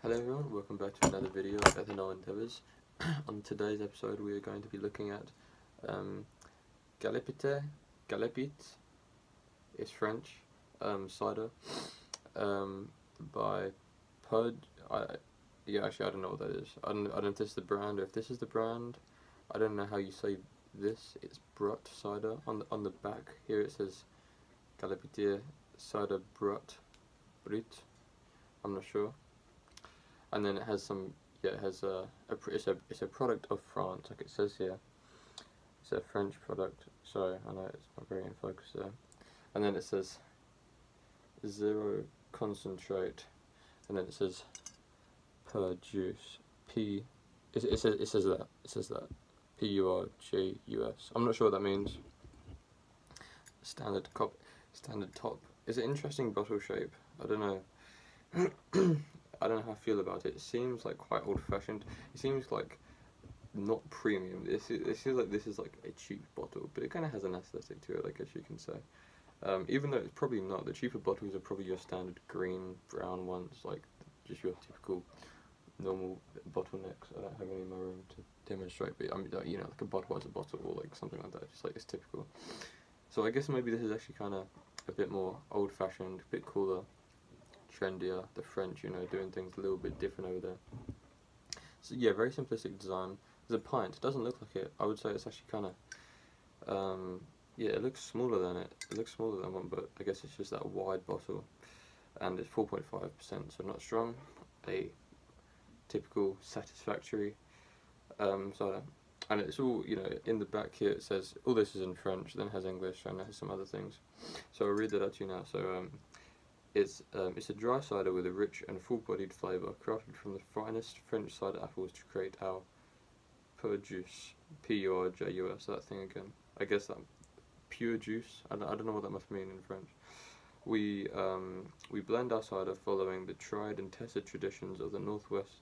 Hello everyone, welcome back to another video of Ethanol Endeavours. On today's episode we are going to be looking at Galipette, it's French, cider, by Pud. Actually I don't know what that is. I don't know if this is the brand or if this is the brand. I don't know how you say this. It's Brut cider. On the back here it says Galipette cider Brut. I'm not sure. And then it has some, it's a product of France, like it says here. It's a French product. Sorry, I know it's not very in focus there. And then it says zero concentrate, and then it says per juice. It says that PURGUS. I'm not sure what that means. Standard top. It's an interesting bottle shape. I don't know. I don't know how I feel about it. It seems like quite old-fashioned. It seems like not premium. It seems like this is like a cheap bottle, but it kind of has an aesthetic to it, I guess you can say. Even though it's probably not. The cheaper bottles are probably your standard green, brown ones, like just your typical normal bottlenecks. I don't have any in my room to demonstrate, but I mean, like, like a Budweiser bottle or like something like that. Just like it's typical. So I guess maybe this is actually kind of a bit more old-fashioned, a bit cooler, trendier. The French, doing things a little bit different over there. So yeah, very simplistic design. There's a pint. It doesn't look like it. I would say it's actually kind of, it looks smaller than it. It looks smaller than one, but I guess it's just that wide bottle, and it's 4.5%, so not strong. A typical satisfactory cider. And it's all, in the back here it says, all this is in French, then it has English, and it has some other things. So I'll read that out to you now. So it's a dry cider with a rich and full-bodied flavour, crafted from the finest French cider apples to create our pure juice, P-U-R-J-U-S, that thing again. I guess that pure juice. I don't know what that must mean in French. We blend our cider following the tried and tested traditions of the northwest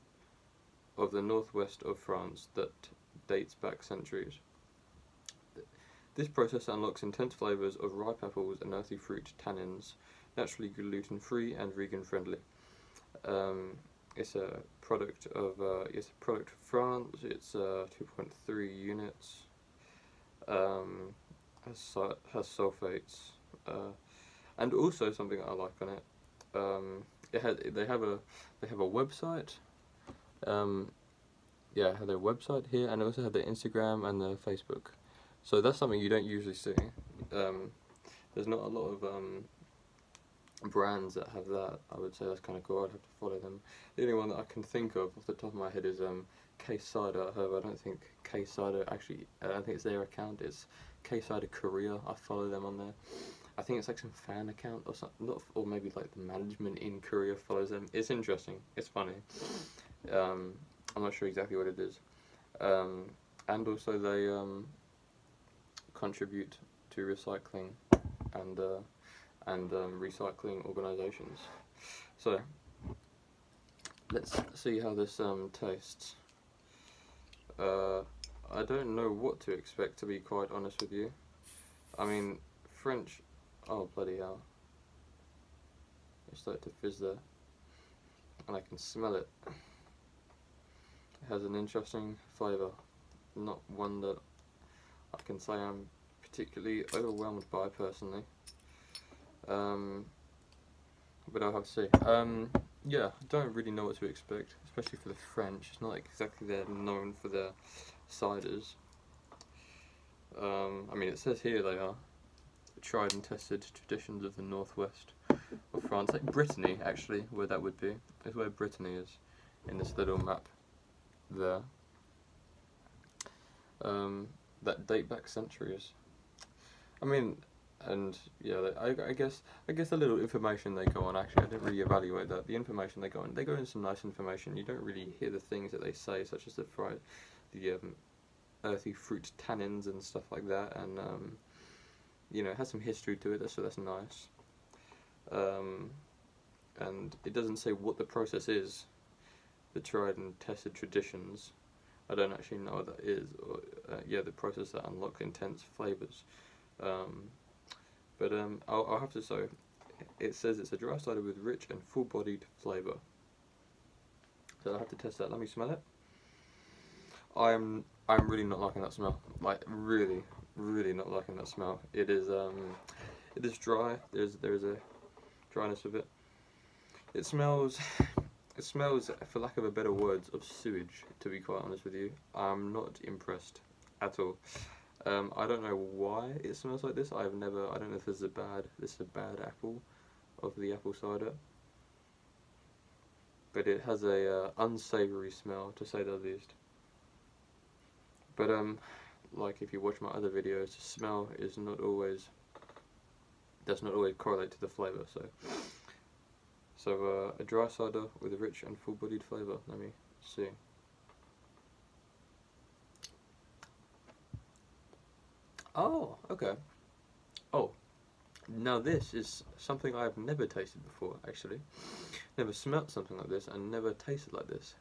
of France that dates back centuries. This process unlocks intense flavours of ripe apples and earthy fruit tannins, naturally gluten-free and vegan-friendly. It's a product of France. It's 2.3 units. Has sulfates, and also something I like on it. They have a website. Have their website here, and they also have their Instagram and their Facebook. So that's something you don't usually see. There's not a lot of brands that have that. I would say that's kind of cool. I'd have to follow them. The only one that I can think of off the top of my head is K Cider. However, I don't think K Cider actually. I don't think it's their account. It's K Cider Korea. I follow them on there. I think it's like some fan account or something, or maybe like the management in Korea follows them. It's interesting. It's funny. I'm not sure exactly what it is. And also they contribute to recycling and recycling organisations. So let's see how this tastes. I don't know what to expect, to be quite honest with you. I mean, French. Oh bloody hell! It started to fizz there, and I can smell it. It has an interesting flavour, not one that I can say I'm particularly overwhelmed by personally. But I'll have to see. I don't really know what to expect, especially for the French. It's not like exactly they're known for their ciders. I mean, it says here they are tried and tested traditions of the northwest of France, like Brittany actually, where that would be. Is where Brittany is in this little map there. That date back centuries. I mean, and yeah, I guess the little information they go on, actually I didn't really evaluate that. The information they go into some nice information. You don't really hear the things that they say, such as the earthy fruit tannins and stuff like that, and it has some history to it, so that's nice. And it doesn't say what the process is, the tried and tested traditions. I don't actually know what that is, or the process that unlocks intense flavours. But I'll have to say, it says it's a dry cider with rich and full-bodied flavour. so I have to test that. Let me smell it. I'm really not liking that smell. Like really not liking that smell. It is dry. There's a dryness of it. It smells, for lack of a better words, of sewage, to be quite honest with you. I'm not impressed at all. I don't know why it smells like this. I don't know if this is a bad apple of the apple cider. But it has a unsavoury smell, to say the least. But like if you watch my other videos, the smell does not always correlate to the flavour. So a dry cider with a rich and full-bodied flavour. Let me see. Oh, okay. Oh, now this is something I've never tasted before, actually. Never smelt something like this and never tasted like this.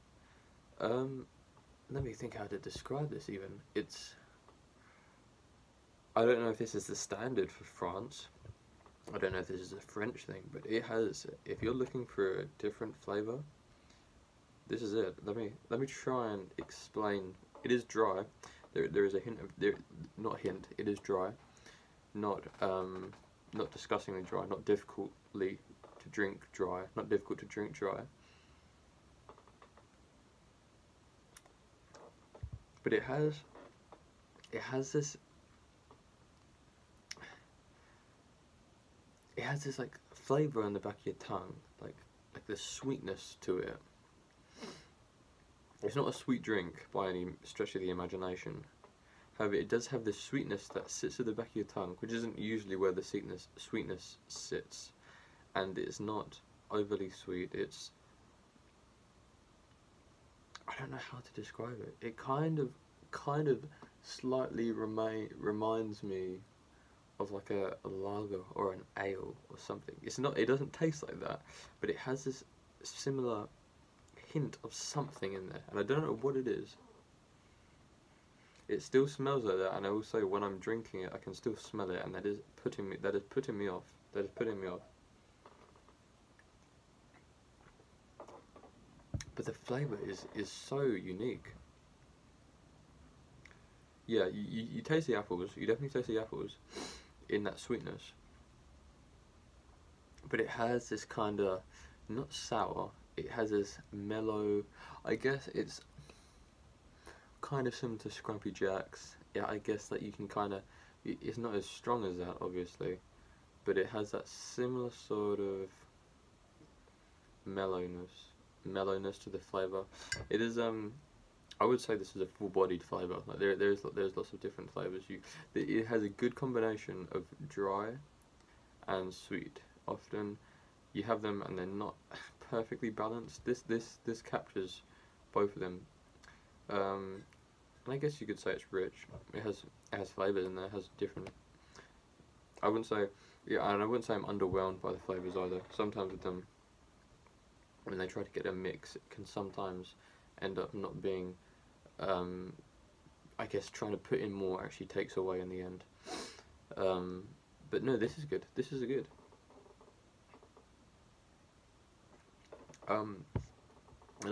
Let me think how to describe this even. I don't know if this is the standard for France. I don't know if this is a French thing, but it has, if you're looking for a different flavour, this is it. Let me try and explain. It is dry. There is a hint of, it is dry. Not disgustingly dry, not difficultly to drink dry, not difficult to drink dry. But it has this like flavour on the back of your tongue, like this sweetness to it. It's not a sweet drink by any stretch of the imagination. However, it does have this sweetness that sits at the back of your tongue, which isn't usually where the sweetness sits, and it's not overly sweet. I don't know how to describe it. It kind of slightly reminds me of like a lager or an ale or something. It doesn't taste like that, but it has this similar hint of something in there, and I don't know what it is. It still smells like that, and also when I'm drinking it, I can still smell it, and that is putting me off. But the flavour is so unique. Yeah, you taste the apples. You definitely taste the apples in that sweetness. But it has this kind of, not sour, it has this mellow, I guess it's kind of similar to Scrumpy Jacks. Yeah, I guess that you can kind of, it's not as strong as that, obviously, but it has that similar sort of mellowness to the flavour. It is, I would say this is a full-bodied flavour. Like there's lots of different flavours. It has a good combination of dry and sweet. Often you have them and they're not perfectly balanced. This captures both of them. And I guess you could say it's rich. It has flavours in there. It has different. I wouldn't say I'm underwhelmed by the flavours either. Sometimes with them, when they try to get a mix, it can sometimes end up not being. I guess trying to put in more actually takes away in the end. But no, this is good. This is good. And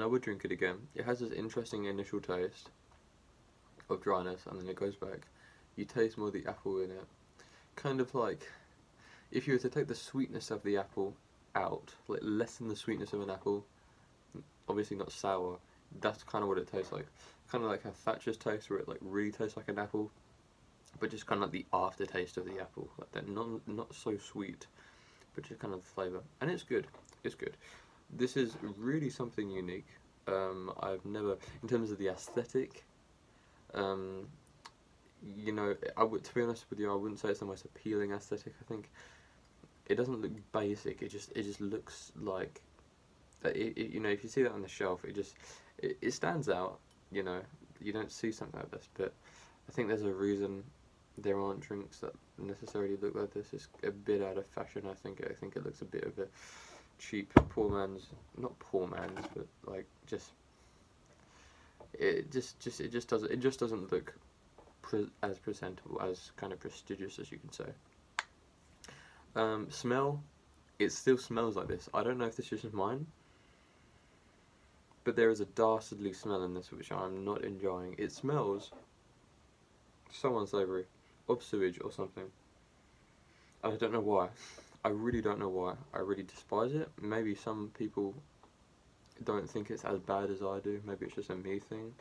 I would drink it again. It has this interesting initial taste of dryness, and then it goes back. You taste more of the apple in it. Kind of like if you were to take the sweetness of the apple out, like lessen the sweetness of an apple, obviously not sour, that's kind of what it tastes like. Kind of like how Thatcher's tastes, where it like really tastes like an apple, but just kind of like the aftertaste of the apple, like that, not so sweet, but just kind of the flavour. And it's good. It's good. This is really something unique. I've never, in terms of the aesthetic, you know, to be honest with you, I wouldn't say it's the most appealing aesthetic. I think it doesn't look basic. It just looks like, you know, if you see that on the shelf, it stands out. You know, you don't see something like this, but I think there's a reason there aren't drinks that necessarily look like this. It's a bit out of fashion. I think it looks a bit of a cheap, not poor man's, but like it just doesn't look as presentable, as kind of prestigious as you can say. Smell, it still smells like this. I don't know if this is just mine, but there is a dastardly smell in this which I'm not enjoying. It smells so unsavoury, of sewage or something. I don't know why. I really don't know why. I really despise it. Maybe some people don't think it's as bad as I do. Maybe it's just a me thing.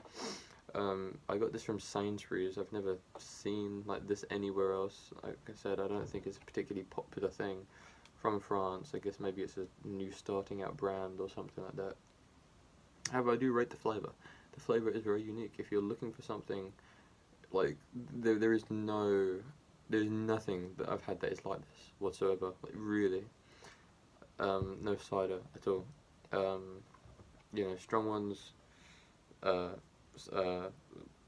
I got this from Sainsbury's. I've never seen like this anywhere else. Like I said, I don't think it's a particularly popular thing from France. I guess maybe it's a new starting out brand or something like that. However, I do rate the flavour. The flavour is very unique. If you're looking for something like there's nothing that I've had that is like this whatsoever. Like really, no cider at all. You know, strong ones, you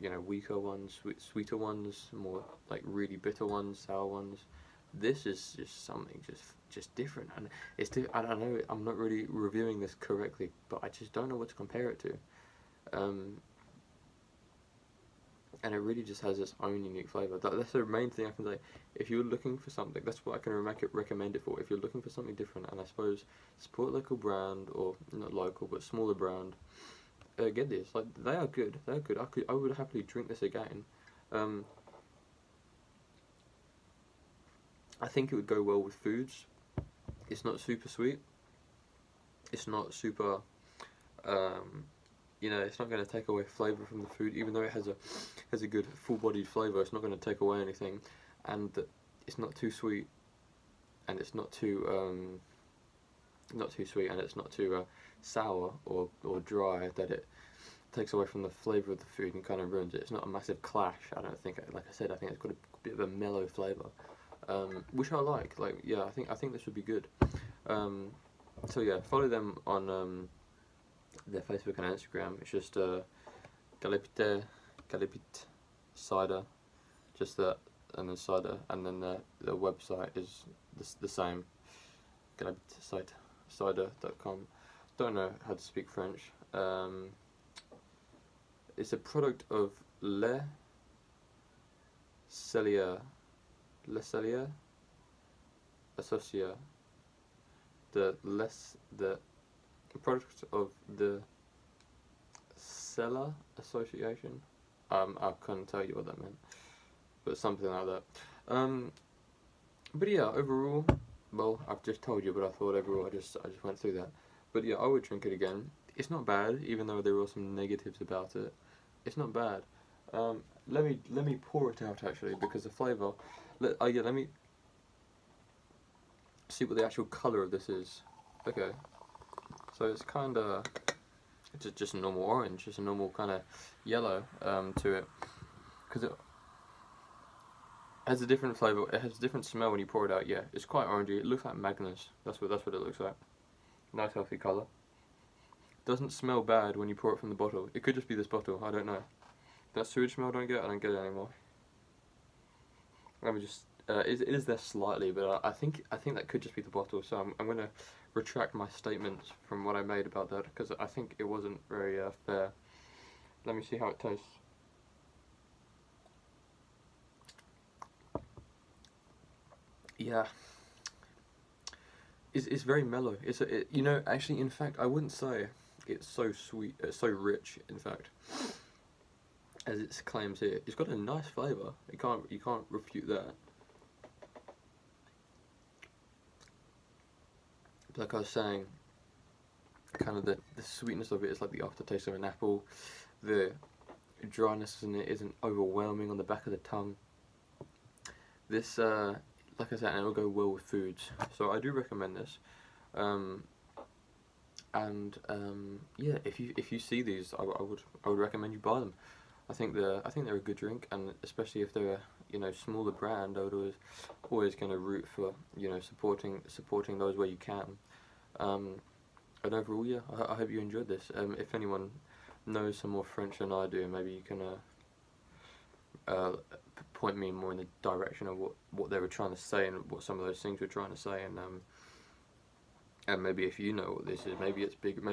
know, weaker ones, sweeter ones, more like really bitter ones, sour ones. This is just something just different, and I don't know. I'm not really reviewing this correctly, but I just don't know what to compare it to. And it really just has its own unique flavour. That's the main thing I can say. If you're looking for something, that's what I can recommend it for. If you're looking for something different, and I suppose support local brand, or not local but smaller brand, get this. Like they are good. They're good. I would happily drink this again. I think it would go well with foods. It's not super sweet. It's not super. You know, it's not going to take away flavour from the food, even though it has a good full-bodied flavour. It's not going to take away anything, and it's not too sweet, and it's not too sweet, and it's not too sour or dry that it takes away from the flavour of the food and kind of ruins it. It's not a massive clash. I don't think. Like I said, I think it's got a bit of a mellow flavour, which I like. Like yeah, I think this would be good. So yeah, follow them on their Facebook and Instagram. It's just Galipette Cidre, just that, and then cider, and then the website is the same, galipettecidre.com. Don't know how to speak French. It's a product of Le Cellier Associé, the product of the Cellar Association. I couldn't tell you what that meant, but something like that. But yeah, overall, well, I've just told you, but I thought overall I just went through that. But yeah, I would drink it again. It's not bad, even though there were some negatives about it. It's not bad. Let me pour it out actually, because the flavour. Yeah, let me see what the actual colour of this is. Okay. So it's kind of just a normal orange, just a normal kind of yellow to it, because it has a different flavour. It has a different smell when you pour it out. Yeah, it's quite orangey. It looks like Magnus. That's what it looks like. Nice healthy colour. Doesn't smell bad when you pour it from the bottle. It could just be this bottle. I don't know. That sewage smell I don't get it anymore. Let me just. It is there slightly, but I think that could just be the bottle. So I'm gonna retract my statements from what I made about that, because I think it wasn't very fair. Let me see how it tastes. Yeah, it's very mellow. You know, actually, in fact, I wouldn't say it's so sweet, so rich. In fact, as it claims here, it's got a nice flavour. You can't refute that. Like I was saying, kind of the sweetness of it is like the aftertaste of an apple. The dryness in it isn't overwhelming on the back of the tongue. This, like I said, and it will go well with foods. So I do recommend this. Yeah, if you see these, I would recommend you buy them. I think they're a good drink, and especially if they're a smaller brand, I would always kind of root for supporting those where you can. And overall, yeah, I hope you enjoyed this. If anyone knows some more French than I do, maybe you can point me more in the direction of what they were trying to say and what some of those things were trying to say, and maybe if you know what this is, maybe it's big in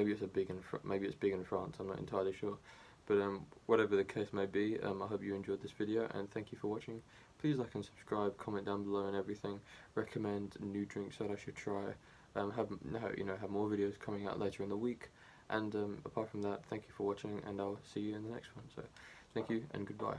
France. I'm not entirely sure. But whatever the case may be, I hope you enjoyed this video, and thank you for watching. Please like and subscribe, comment down below and everything. Recommend new drinks that I should try. Have more videos coming out later in the week, And apart from that, thank you for watching, and I'll see you in the next one. So thank you and goodbye.